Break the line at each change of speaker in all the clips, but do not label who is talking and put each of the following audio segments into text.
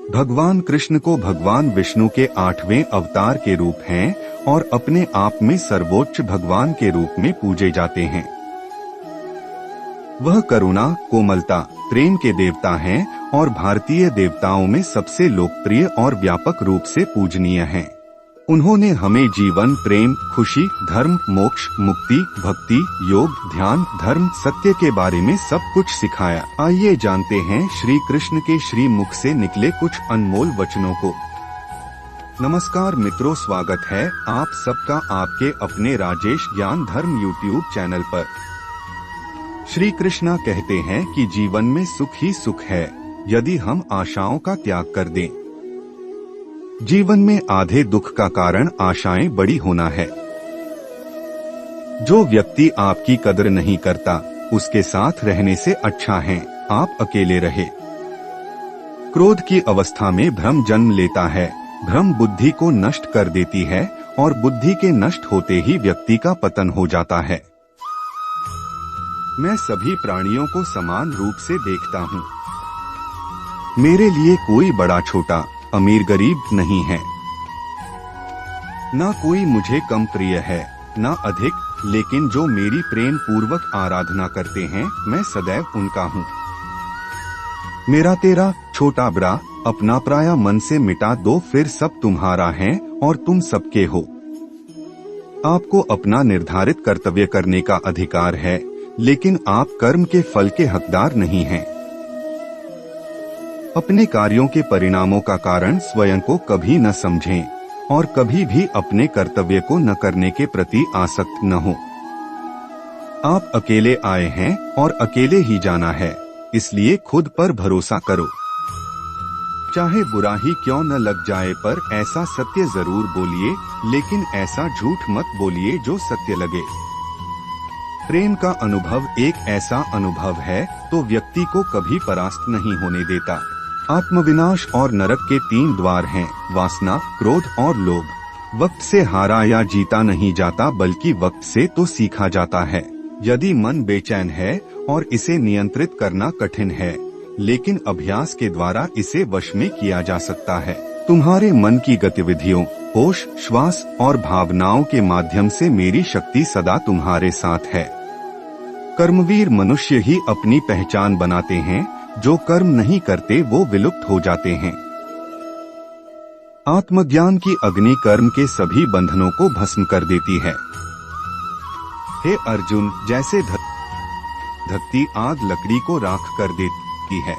भगवान कृष्ण को भगवान विष्णु के 8वें अवतार के रूप हैं और अपने आप में सर्वोच्च भगवान के रूप में पूजे जाते हैं। वह करुणा, कोमलता, प्रेम के देवता हैं और भारतीय देवताओं में सबसे लोकप्रिय और व्यापक रूप से पूजनीय हैं। उन्होंने हमें जीवन, प्रेम, खुशी, धर्म, मोक्ष, मुक्ति, भक्ति, योग, ध्यान, धर्म, सत्य के बारे में सब कुछ सिखाया। आइए जानते हैं श्री कृष्ण के श्री मुख से निकले कुछ अनमोल वचनों को। नमस्कार मित्रों, स्वागत है आप सबका आपके अपने राजेश ज्ञान धर्म यूट्यूब चैनल पर। श्री कृष्णा कहते हैं कि जीवन में सुख ही सुख है यदि हम आशाओं का त्याग कर दें। जीवन में आधे दुख का कारण आशाएं बड़ी होना है। जो व्यक्ति आपकी कदर नहीं करता उसके साथ रहने से अच्छा है आप अकेले रहे। क्रोध की अवस्था में भ्रम जन्म लेता है। भ्रम बुद्धि को नष्ट कर देती है और बुद्धि के नष्ट होते ही व्यक्ति का पतन हो जाता है। मैं सभी प्राणियों को समान रूप से देखता हूँ। मेरे लिए कोई बड़ा छोटा, अमीर गरीब नहीं है। ना कोई मुझे कम प्रिय है ना अधिक, लेकिन जो मेरी प्रेम पूर्वक आराधना करते हैं मैं सदैव उनका हूँ। मेरा तेरा, छोटा बड़ा, अपना पराया मन से मिटा दो, फिर सब तुम्हारा है और तुम सबके हो। आपको अपना निर्धारित कर्तव्य करने का अधिकार है, लेकिन आप कर्म के फल के हकदार नहीं हैं। अपने कार्यों के परिणामों का कारण स्वयं को कभी न समझें और कभी भी अपने कर्तव्य को न करने के प्रति आसक्त न हो। आप अकेले आए हैं और अकेले ही जाना है, इसलिए खुद पर भरोसा करो। चाहे बुरा ही क्यों न लग जाए, पर ऐसा सत्य जरूर बोलिए, लेकिन ऐसा झूठ मत बोलिए जो सत्य लगे। प्रेम का अनुभव एक ऐसा अनुभव है तो व्यक्ति को कभी परास्त नहीं होने देता। आत्मविनाश और नरक के 3 द्वार हैं, वासना, क्रोध और लोभ। वक्त से हारा या जीता नहीं जाता, बल्कि वक्त से तो सीखा जाता है। यदि मन बेचैन है और इसे नियंत्रित करना कठिन है, लेकिन अभ्यास के द्वारा इसे वश में किया जा सकता है। तुम्हारे मन की गतिविधियों, होश, श्वास और भावनाओं के माध्यम से मेरी शक्ति सदा तुम्हारे साथ है। कर्मवीर मनुष्य ही अपनी पहचान बनाते हैं, जो कर्म नहीं करते वो विलुप्त हो जाते हैं। आत्मज्ञान की अग्नि कर्म के सभी बंधनों को भस्म कर देती है। हे अर्जुन, जैसे धकती आग लकड़ी को राख कर देती है।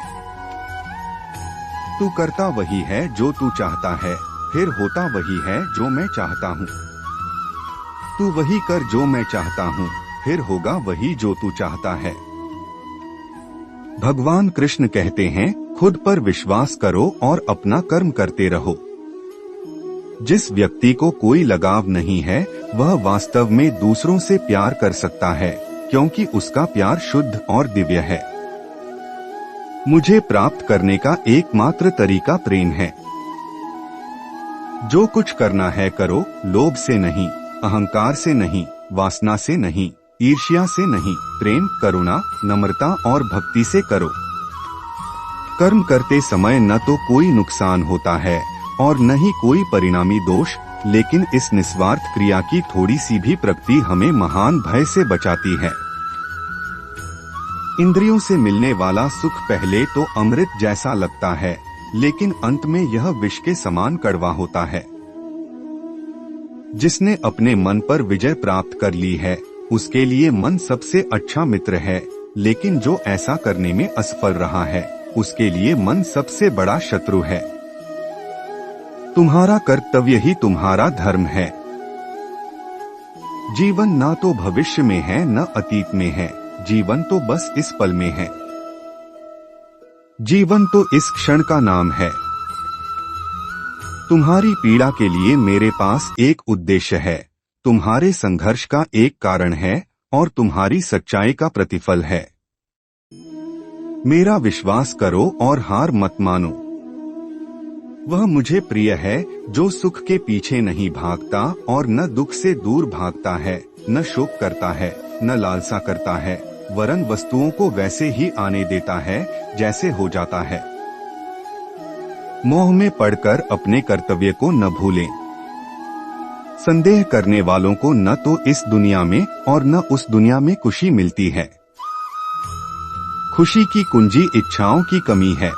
तू करता वही है जो तू चाहता है, फिर होता वही है जो मैं चाहता हूँ। तू वही कर जो मैं चाहता हूँ, फिर होगा वही जो तू चाहता है। भगवान कृष्ण कहते हैं, खुद पर विश्वास करो और अपना कर्म करते रहो। जिस व्यक्ति को कोई लगाव नहीं है वह वास्तव में दूसरों से प्यार कर सकता है, क्योंकि उसका प्यार शुद्ध और दिव्य है। मुझे प्राप्त करने का एकमात्र तरीका प्रेम है। जो कुछ करना है करो, लोभ से नहीं, अहंकार से नहीं, वासना से नहीं, ईर्ष्या से नहीं, प्रेम, करुणा, नम्रता और भक्ति से करो। कर्म करते समय न तो कोई नुकसान होता है और न ही कोई परिणामी दोष, लेकिन इस निस्वार्थ क्रिया की थोड़ी सी भी प्रगति हमें महान भय से बचाती है। इंद्रियों से मिलने वाला सुख पहले तो अमृत जैसा लगता है, लेकिन अंत में यह विष के समान कड़वा होता है। जिसने अपने मन पर विजय प्राप्त कर ली है उसके लिए मन सबसे अच्छा मित्र है, लेकिन जो ऐसा करने में असफल रहा है उसके लिए मन सबसे बड़ा शत्रु है। तुम्हारा कर्तव्य ही तुम्हारा धर्म है। जीवन ना तो भविष्य में है न अतीत में है, जीवन तो बस इस पल में है। जीवन तो इस क्षण का नाम है। तुम्हारी पीड़ा के लिए मेरे पास एक उद्देश्य है, तुम्हारे संघर्ष का एक कारण है और तुम्हारी सच्चाई का प्रतिफल है। मेरा विश्वास करो और हार मत मानो। वह मुझे प्रिय है जो सुख के पीछे नहीं भागता और न दुख से दूर भागता है, न शोक करता है, न लालसा करता है, वरन वस्तुओं को वैसे ही आने देता है जैसे हो जाता है। मोह में पड़कर अपने कर्तव्य को न भूलें। संदेह करने वालों को न तो इस दुनिया में और न उस दुनिया में खुशी मिलती है। खुशी की कुंजी इच्छाओं की कमी है।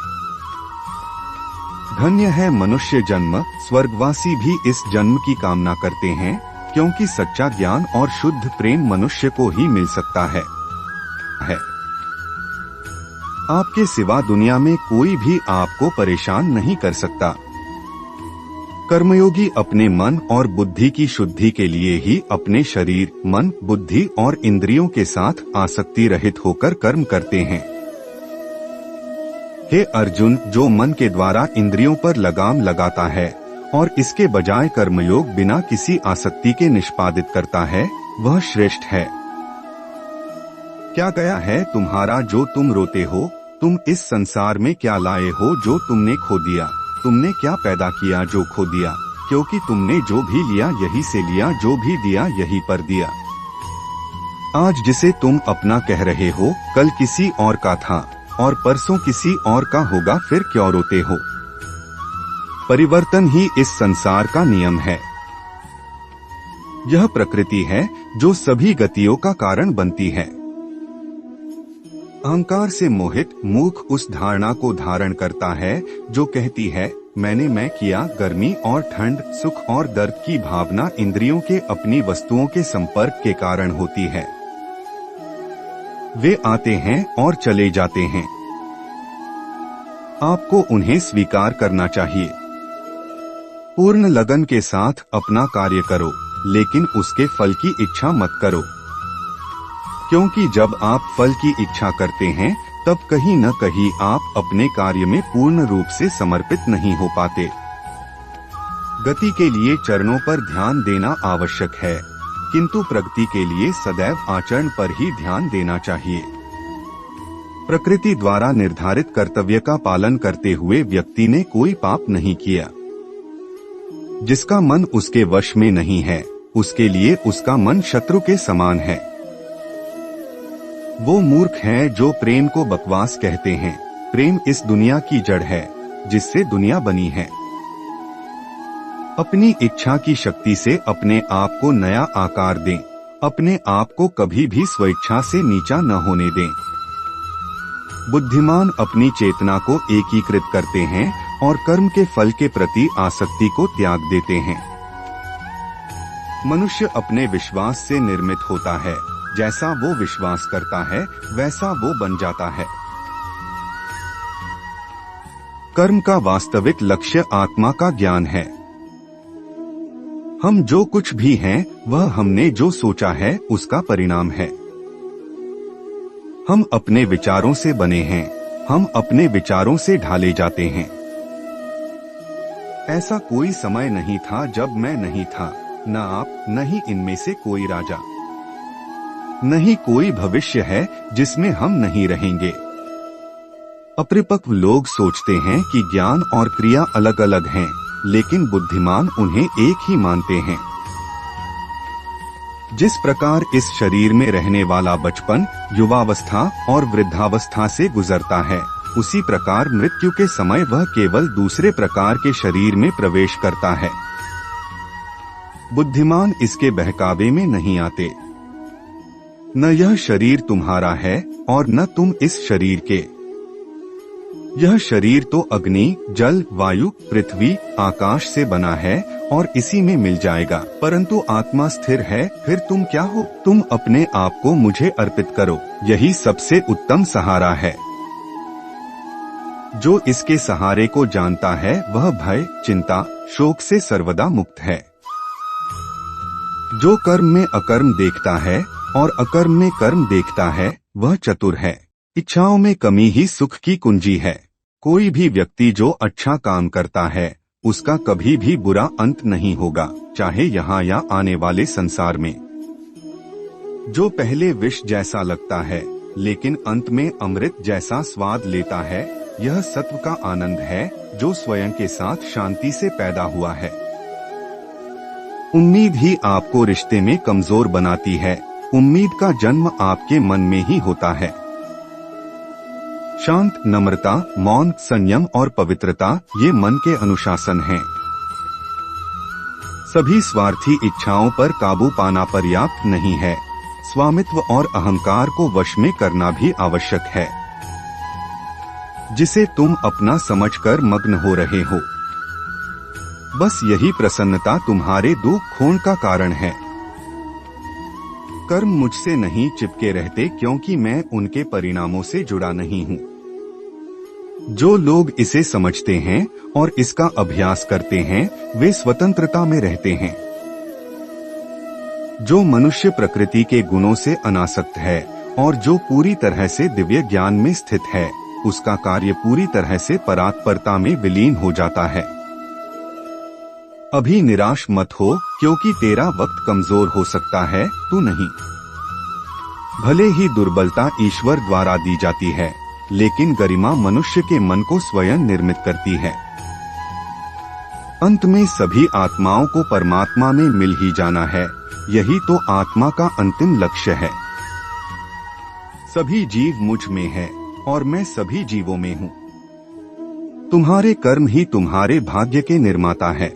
धन्य है मनुष्य जन्म, स्वर्गवासी भी इस जन्म की कामना करते हैं, क्योंकि सच्चा ज्ञान और शुद्ध प्रेम मनुष्य को ही मिल सकता है। आपके सिवा दुनिया में कोई भी आपको परेशान नहीं कर सकता। कर्मयोगी अपने मन और बुद्धि की शुद्धि के लिए ही अपने शरीर, मन, बुद्धि और इंद्रियों के साथ आसक्ति रहित होकर कर्म करते हैं। हे अर्जुन, जो मन के द्वारा इंद्रियों पर लगाम लगाता है और इसके बजाय कर्मयोग बिना किसी आसक्ति के निष्पादित करता है, वह श्रेष्ठ है। क्या गया है तुम्हारा जो तुम रोते हो? तुम इस संसार में क्या लाए हो जो तुमने खो दिया? तुमने क्या पैदा किया जो खो दिया? क्योंकि तुमने जो भी लिया यही से लिया, जो भी दिया यही पर दिया। आज जिसे तुम अपना कह रहे हो, कल किसी और का था और परसों किसी और का होगा, फिर क्यों रोते हो? परिवर्तन ही इस संसार का नियम है। यह प्रकृति है जो सभी गतियों का कारण बनती है। अहंकार से मोहित मूर्ख उस धारणा को धारण करता है जो कहती है मैं किया। गर्मी और ठंड, सुख और दर्द की भावना इंद्रियों के अपनी वस्तुओं के संपर्क के कारण होती है। वे आते हैं और चले जाते हैं। आपको उन्हें स्वीकार करना चाहिए। पूर्ण लगन के साथ अपना कार्य करो, लेकिन उसके फल की इच्छा मत करो, क्योंकि जब आप फल की इच्छा करते हैं तब कहीं न कहीं आप अपने कार्य में पूर्ण रूप से समर्पित नहीं हो पाते। गति के लिए चरणों पर ध्यान देना आवश्यक है, किंतु प्रगति के लिए सदैव आचरण पर ही ध्यान देना चाहिए। प्रकृति द्वारा निर्धारित कर्तव्य का पालन करते हुए व्यक्ति ने कोई पाप नहीं किया। जिसका मन उसके वश में नहीं है, उसके लिए उसका मन शत्रु के समान है। वो मूर्ख हैं जो प्रेम को बकवास कहते हैं। प्रेम इस दुनिया की जड़ है जिससे दुनिया बनी है। अपनी इच्छा की शक्ति से अपने आप को नया आकार दें। अपने आप को कभी भी स्वेच्छा से नीचा न होने दें। बुद्धिमान अपनी चेतना को एकीकृत करते हैं और कर्म के फल के प्रति आसक्ति को त्याग देते हैं। मनुष्य अपने विश्वास से निर्मित होता है। जैसा वो विश्वास करता है वैसा वो बन जाता है। कर्म का वास्तविक लक्ष्य आत्मा का ज्ञान है। हम जो कुछ भी हैं वह हमने जो सोचा है उसका परिणाम है। हम अपने विचारों से बने हैं। हम अपने विचारों से ढाले जाते हैं। ऐसा कोई समय नहीं था जब मैं नहीं था, न आप, न ही इनमें से कोई राजा। नहीं कोई भविष्य है जिसमें हम नहीं रहेंगे। अपरिपक्व लोग सोचते हैं कि ज्ञान और क्रिया अलग अलग हैं, लेकिन बुद्धिमान उन्हें एक ही मानते हैं। जिस प्रकार इस शरीर में रहने वाला बचपन, युवावस्था और वृद्धावस्था से गुजरता है, उसी प्रकार मृत्यु के समय वह केवल दूसरे प्रकार के शरीर में प्रवेश करता है। बुद्धिमान इसके बहकावे में नहीं आते। न यह शरीर तुम्हारा है और न तुम इस शरीर के। यह शरीर तो अग्नि, जल, वायु, पृथ्वी, आकाश से बना है और इसी में मिल जाएगा, परंतु आत्मा स्थिर है। फिर तुम क्या हो? तुम अपने आप को मुझे अर्पित करो, यही सबसे उत्तम सहारा है। जो इसके सहारे को जानता है वह भय, चिंता, शोक से सर्वदा मुक्त है। जो कर्म में अकर्म देखता है और अकर्म में कर्म देखता है वह चतुर है। इच्छाओं में कमी ही सुख की कुंजी है। कोई भी व्यक्ति जो अच्छा काम करता है उसका कभी भी बुरा अंत नहीं होगा, चाहे यहाँ या आने वाले संसार में। जो पहले विष जैसा लगता है लेकिन अंत में अमृत जैसा स्वाद लेता है, यह सत्व का आनंद है जो स्वयं के साथ शांति से पैदा हुआ है। उम्मीद ही आपको रिश्ते में कमजोर बनाती है। उम्मीद का जन्म आपके मन में ही होता है। शांत, नम्रता, मौन, संयम और पवित्रता ये मन के अनुशासन हैं। सभी स्वार्थी इच्छाओं पर काबू पाना पर्याप्त नहीं है, स्वामित्व और अहंकार को वश में करना भी आवश्यक है, जिसे तुम अपना समझकर मग्न हो रहे हो। बस यही प्रसन्नता तुम्हारे दुख खोन का कारण है। कर्म मुझसे नहीं चिपके रहते क्योंकि मैं उनके परिणामों से जुड़ा नहीं हूँ। जो लोग इसे समझते हैं और इसका अभ्यास करते हैं वे स्वतंत्रता में रहते हैं। जो मनुष्य प्रकृति के गुणों से अनासक्त है और जो पूरी तरह से दिव्य ज्ञान में स्थित है, उसका कार्य पूरी तरह से परात्परता में विलीन हो जाता है। अभी निराश मत हो क्योंकि तेरा वक्त कमजोर हो सकता है, तू नहीं। भले ही दुर्बलता ईश्वर द्वारा दी जाती है, लेकिन गरिमा मनुष्य के मन को स्वयं निर्मित करती है। अंत में सभी आत्माओं को परमात्मा में मिल ही जाना है, यही तो आत्मा का अंतिम लक्ष्य है। सभी जीव मुझ में है और मैं सभी जीवों में हूँ। तुम्हारे कर्म ही तुम्हारे भाग्य के निर्माता है।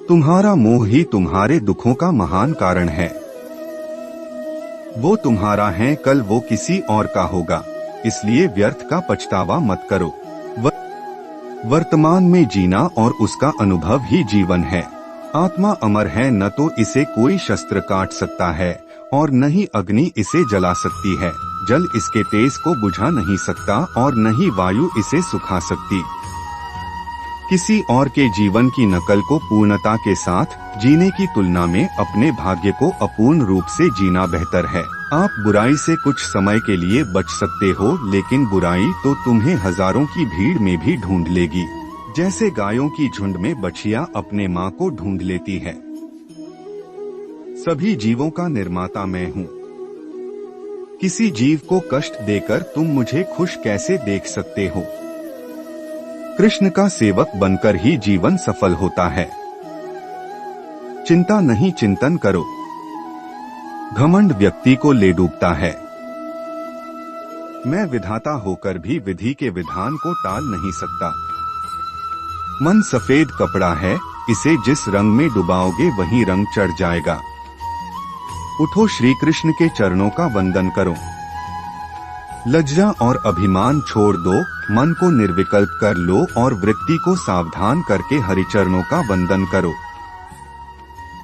तुम्हारा मोह ही तुम्हारे दुखों का महान कारण है। वो तुम्हारा है, कल वो किसी और का होगा, इसलिए व्यर्थ का पछतावा मत करो। वर्तमान में जीना और उसका अनुभव ही जीवन है। आत्मा अमर है, न तो इसे कोई शस्त्र काट सकता है और न ही अग्नि इसे जला सकती है। जल इसके तेज को बुझा नहीं सकता और न ही वायु इसे सुखा सकती। किसी और के जीवन की नकल को पूर्णता के साथ जीने की तुलना में अपने भाग्य को अपूर्ण रूप से जीना बेहतर है। आप बुराई से कुछ समय के लिए बच सकते हो, लेकिन बुराई तो तुम्हें हजारों की भीड़ में भी ढूंढ लेगी। जैसे गायों की झुंड में बछिया अपने माँ को ढूंढ लेती है। सभी जीवों का निर्माता मैं हूँ। किसी जीव को कष्ट देकर तुम मुझे खुश कैसे देख सकते हो? कृष्ण का सेवक बनकर ही जीवन सफल होता है। चिंता नहीं, चिंतन करो। घमंड व्यक्ति को ले डूबता है। मैं विधाता होकर भी विधि के विधान को टाल नहीं सकता। मन सफेद कपड़ा है, इसे जिस रंग में डुबाओगे वही रंग चढ़ जाएगा। उठो, श्री कृष्ण के चरणों का वंदन करो। लज्जा और अभिमान छोड़ दो, मन को निर्विकल्प कर लो और वृत्ति को सावधान करके हरिचरणों का वंदन करो।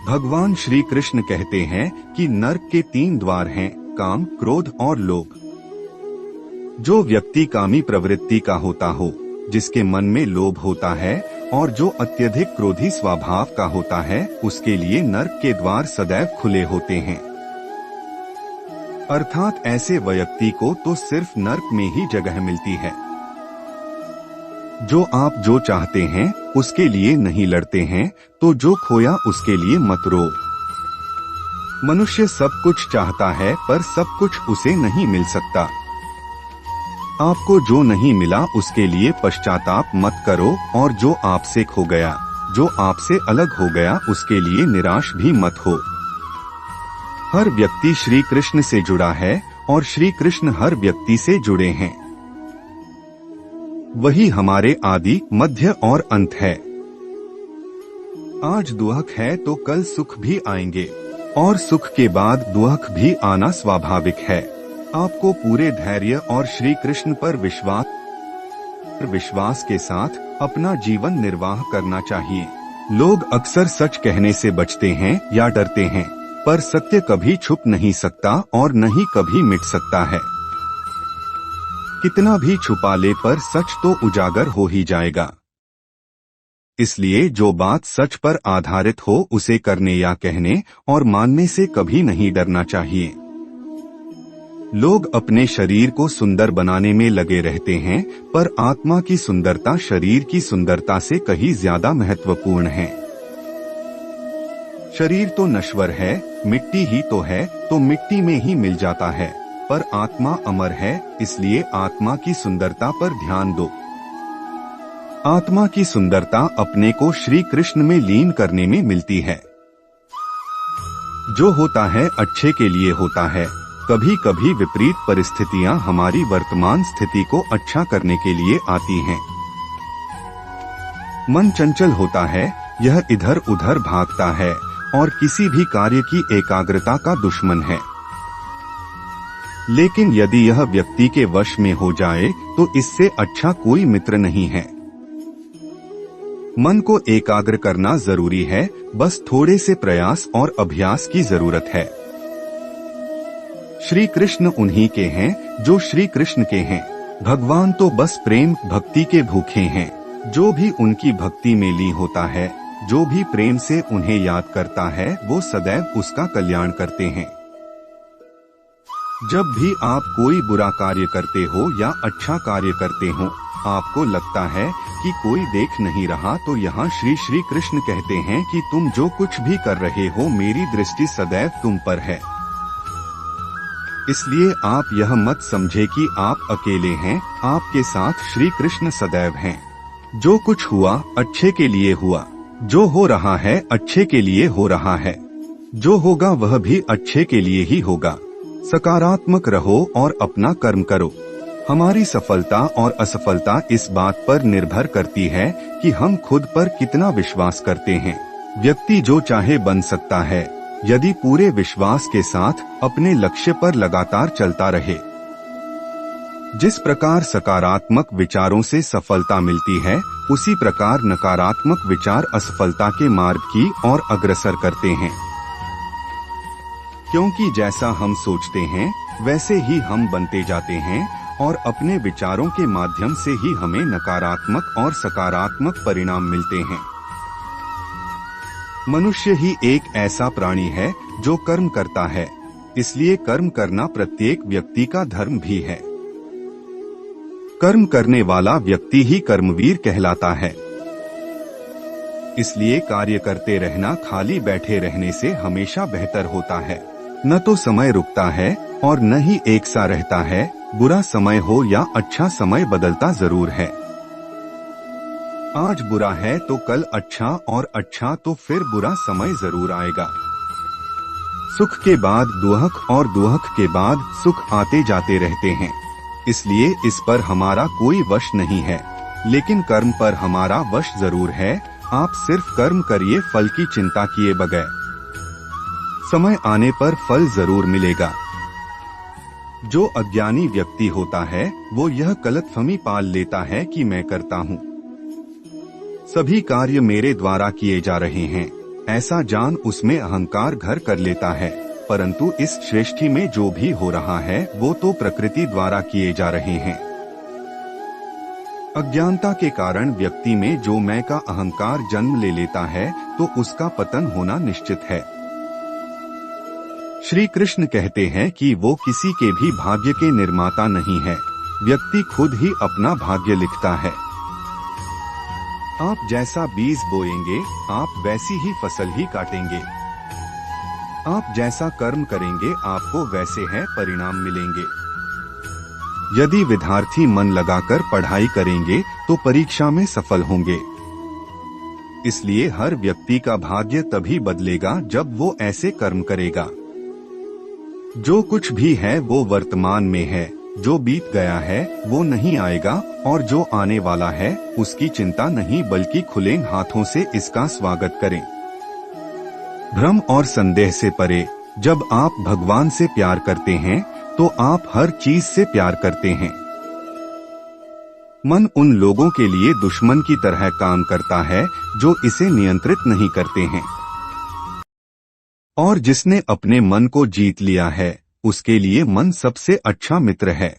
भगवान श्री कृष्ण कहते हैं कि नर्क के 3 द्वार हैं, काम, क्रोध और लोभ। जो व्यक्ति कामी प्रवृत्ति का होता हो, जिसके मन में लोभ होता है और जो अत्यधिक क्रोधी स्वभाव का होता है, उसके लिए नर्क के द्वार सदैव खुले होते हैं। अर्थात ऐसे व्यक्ति को तो सिर्फ नर्क में ही जगह मिलती है। जो आप जो चाहते हैं उसके लिए नहीं लड़ते हैं, तो जो खोया उसके लिए मत रो। मनुष्य सब कुछ चाहता है पर सब कुछ उसे नहीं मिल सकता। आपको जो नहीं मिला उसके लिए पश्चाताप मत करो, और जो आपसे खो गया, जो आपसे अलग हो गया, उसके लिए निराश भी मत हो। हर व्यक्ति श्री कृष्ण से जुड़ा है और श्री कृष्ण हर व्यक्ति से जुड़े हैं। वही हमारे आदि, मध्य और अंत है। आज दुख है तो कल सुख भी आएंगे और सुख के बाद दुख भी आना स्वाभाविक है। आपको पूरे धैर्य और श्री कृष्ण पर विश्वास के साथ अपना जीवन निर्वाह करना चाहिए। लोग अक्सर सच कहने से बचते हैं या डरते हैं, पर सत्य कभी छुप नहीं सकता और न ही कभी मिट सकता है। कितना भी छुपा ले पर सच तो उजागर हो ही जाएगा। इसलिए जो बात सच पर आधारित हो उसे करने या कहने और मानने से कभी नहीं डरना चाहिए। लोग अपने शरीर को सुंदर बनाने में लगे रहते हैं, पर आत्मा की सुंदरता शरीर की सुंदरता से कहीं ज्यादा महत्वपूर्ण है। शरीर तो नश्वर है, मिट्टी ही तो है, तो मिट्टी में ही मिल जाता है, पर आत्मा अमर है, इसलिए आत्मा की सुंदरता पर ध्यान दो। आत्मा की सुंदरता अपने को श्री कृष्ण में लीन करने में मिलती है। जो होता है अच्छे के लिए होता है, कभी कभी विपरीत परिस्थितियां हमारी वर्तमान स्थिति को अच्छा करने के लिए आती हैं। मन चंचल होता है, यह इधर उधर भागता है और किसी भी कार्य की एकाग्रता का दुश्मन है। लेकिन यदि यह व्यक्ति के वश में हो जाए तो इससे अच्छा कोई मित्र नहीं है। मन को एकाग्र करना जरूरी है, बस थोड़े से प्रयास और अभ्यास की जरूरत है। श्री कृष्ण उन्हीं के हैं जो श्री कृष्ण के हैं। भगवान तो बस प्रेम भक्ति के भूखे हैं। जो भी उनकी भक्ति में लीन होता है, जो भी प्रेम से उन्हें याद करता है, वो सदैव उसका कल्याण करते हैं। जब भी आप कोई बुरा कार्य करते हो या अच्छा कार्य करते हो, आपको लगता है कि कोई देख नहीं रहा, तो यहाँ श्री श्री कृष्ण कहते हैं कि तुम जो कुछ भी कर रहे हो, मेरी दृष्टि सदैव तुम पर है। इसलिए आप यह मत समझे कि आप अकेले हैं, आपके साथ श्री कृष्ण सदैव हैं। जो कुछ हुआ अच्छे के लिए हुआ, जो हो रहा है अच्छे के लिए हो रहा है, जो होगा वह भी अच्छे के लिए ही होगा। सकारात्मक रहो और अपना कर्म करो। हमारी सफलता और असफलता इस बात पर निर्भर करती है कि हम खुद पर कितना विश्वास करते हैं। व्यक्ति जो चाहे बन सकता है, यदि पूरे विश्वास के साथ अपने लक्ष्य पर लगातार चलता रहे। जिस प्रकार सकारात्मक विचारों से सफलता मिलती है, उसी प्रकार नकारात्मक विचार असफलता के मार्ग की ओर अग्रसर करते हैं। क्योंकि जैसा हम सोचते हैं वैसे ही हम बनते जाते हैं और अपने विचारों के माध्यम से ही हमें नकारात्मक और सकारात्मक परिणाम मिलते हैं। मनुष्य ही एक ऐसा प्राणी है जो कर्म करता है, इसलिए कर्म करना प्रत्येक व्यक्ति का धर्म भी है। कर्म करने वाला व्यक्ति ही कर्मवीर कहलाता है। इसलिए कार्य करते रहना खाली बैठे रहने से हमेशा बेहतर होता है। न तो समय रुकता है और न ही एक सा रहता है। बुरा समय हो या अच्छा समय बदलता जरूर है। आज बुरा है तो कल अच्छा, और अच्छा तो फिर बुरा समय जरूर आएगा। सुख के बाद दुहक और दुहक के बाद सुख आते जाते रहते हैं। इसलिए इस पर हमारा कोई वश नहीं है, लेकिन कर्म पर हमारा वश जरूर है। आप सिर्फ कर्म करिए, फल की चिंता किए बगैर। समय आने पर फल जरूर मिलेगा। जो अज्ञानी व्यक्ति होता है वो यह गलतफहमी पाल लेता है कि मैं करता हूँ, सभी कार्य मेरे द्वारा किए जा रहे हैं, ऐसा जान उसमें अहंकार घर कर लेता है। परंतु इस सृष्टि में जो भी हो रहा है वो तो प्रकृति द्वारा किए जा रहे हैं। अज्ञानता के कारण व्यक्ति में जो मैं का अहंकार जन्म ले लेता है तो उसका पतन होना निश्चित है। श्री कृष्ण कहते हैं कि वो किसी के भी भाग्य के निर्माता नहीं है, व्यक्ति खुद ही अपना भाग्य लिखता है। आप जैसा बीज बोएंगे आप वैसी ही फसल ही काटेंगे। आप जैसा कर्म करेंगे आपको वैसे है परिणाम मिलेंगे। यदि विद्यार्थी मन लगाकर पढ़ाई करेंगे तो परीक्षा में सफल होंगे। इसलिए हर व्यक्ति का भाग्य तभी बदलेगा जब वो ऐसे कर्म करेगा। जो कुछ भी है वो वर्तमान में है, जो बीत गया है वो नहीं आएगा, और जो आने वाला है उसकी चिंता नहीं बल्कि खुले हाथों से इसका स्वागत करें। भ्रम और संदेह से परे, जब आप भगवान से प्यार करते हैं तो आप हर चीज से प्यार करते हैं। मन उन लोगों के लिए दुश्मन की तरह काम करता है जो इसे नियंत्रित नहीं करते हैं, और जिसने अपने मन को जीत लिया है उसके लिए मन सबसे अच्छा मित्र है।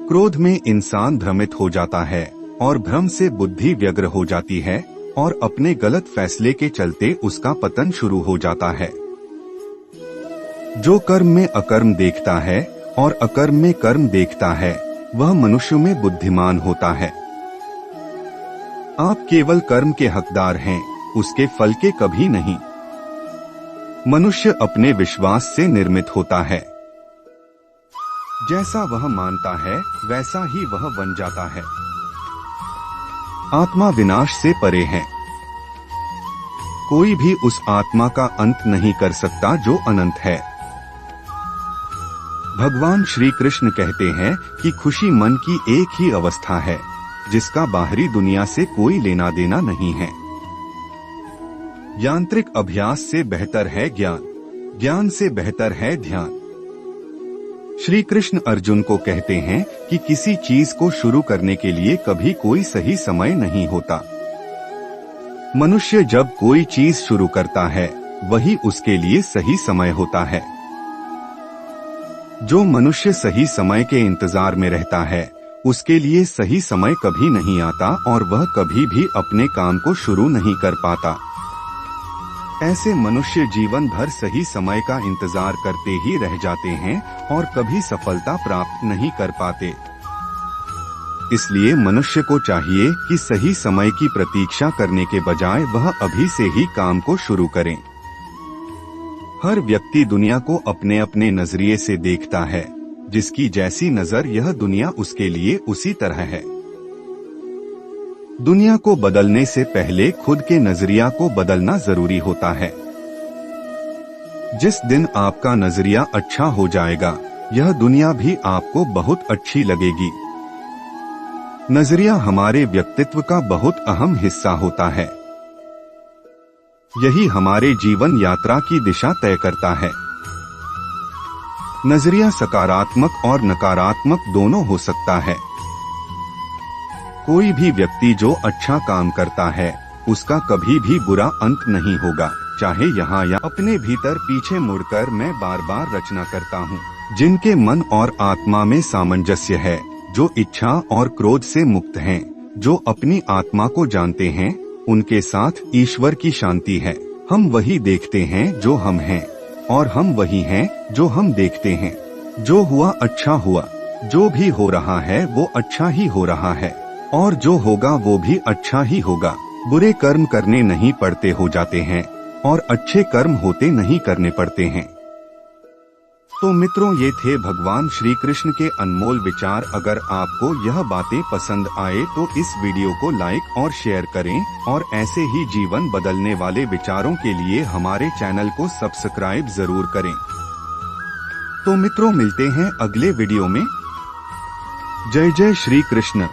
क्रोध में इंसान भ्रमित हो जाता है और भ्रम से बुद्धि व्यग्र हो जाती है, और अपने गलत फैसले के चलते उसका पतन शुरू हो जाता है। जो कर्म में अकर्म देखता है और अकर्म में कर्म देखता है वह मनुष्य में बुद्धिमान होता है। आप केवल कर्म के हकदार हैं, उसके फल के कभी नहीं। मनुष्य अपने विश्वास से निर्मित होता है। जैसा वह मानता है वैसा ही वह बन जाता है। आत्मा विनाश से परे है। कोई भी उस आत्मा का अंत नहीं कर सकता जो अनंत है। भगवान श्री कृष्ण कहते हैं कि खुशी मन की एक ही अवस्था है जिसका बाहरी दुनिया से कोई लेना देना नहीं है। यांत्रिक अभ्यास से बेहतर है ज्ञान, ज्ञान से बेहतर है ध्यान। श्री कृष्ण अर्जुन को कहते हैं कि किसी चीज को शुरू करने के लिए कभी कोई सही समय नहीं होता। मनुष्य जब कोई चीज शुरू करता है वही उसके लिए सही समय होता है। जो मनुष्य सही समय के इंतजार में रहता है उसके लिए सही समय कभी नहीं आता और वह कभी भी अपने काम को शुरू नहीं कर पाता। ऐसे मनुष्य जीवन भर सही समय का इंतजार करते ही रह जाते हैं और कभी सफलता प्राप्त नहीं कर पाते। इसलिए मनुष्य को चाहिए कि सही समय की प्रतीक्षा करने के बजाय वह अभी से ही काम को शुरू करें। हर व्यक्ति दुनिया को अपने अपने नजरिए से देखता है। जिसकी जैसी नजर यह दुनिया उसके लिए उसी तरह है। दुनिया को बदलने से पहले खुद के नजरिया को बदलना जरूरी होता है। जिस दिन आपका नजरिया अच्छा हो जाएगा यह दुनिया भी आपको बहुत अच्छी लगेगी। नजरिया हमारे व्यक्तित्व का बहुत अहम हिस्सा होता है। यही हमारे जीवन यात्रा की दिशा तय करता है। नजरिया सकारात्मक और नकारात्मक दोनों हो सकता है। कोई भी व्यक्ति जो अच्छा काम करता है उसका कभी भी बुरा अंत नहीं होगा, चाहे यहाँ या अपने भीतर पीछे मुड़कर मैं बार बार रचना करता हूँ। जिनके मन और आत्मा में सामंजस्य है, जो इच्छा और क्रोध से मुक्त हैं, जो अपनी आत्मा को जानते हैं, उनके साथ ईश्वर की शांति है। हम वही देखते हैं जो हम हैं और हम वही हैं जो हम देखते हैं। जो हुआ अच्छा हुआ, जो भी हो रहा है वो अच्छा ही हो रहा है और जो होगा वो भी अच्छा ही होगा। बुरे कर्म करने नहीं पड़ते हो जाते हैं और अच्छे कर्म होते नहीं करने पड़ते हैं। तो मित्रों, ये थे भगवान श्री कृष्ण के अनमोल विचार। अगर आपको यह बातें पसंद आए तो इस वीडियो को लाइक और शेयर करें और ऐसे ही जीवन बदलने वाले विचारों के लिए हमारे चैनल को सब्सक्राइब जरूर करें। तो मित्रों, मिलते हैं अगले वीडियो में। जय जय श्री कृष्ण।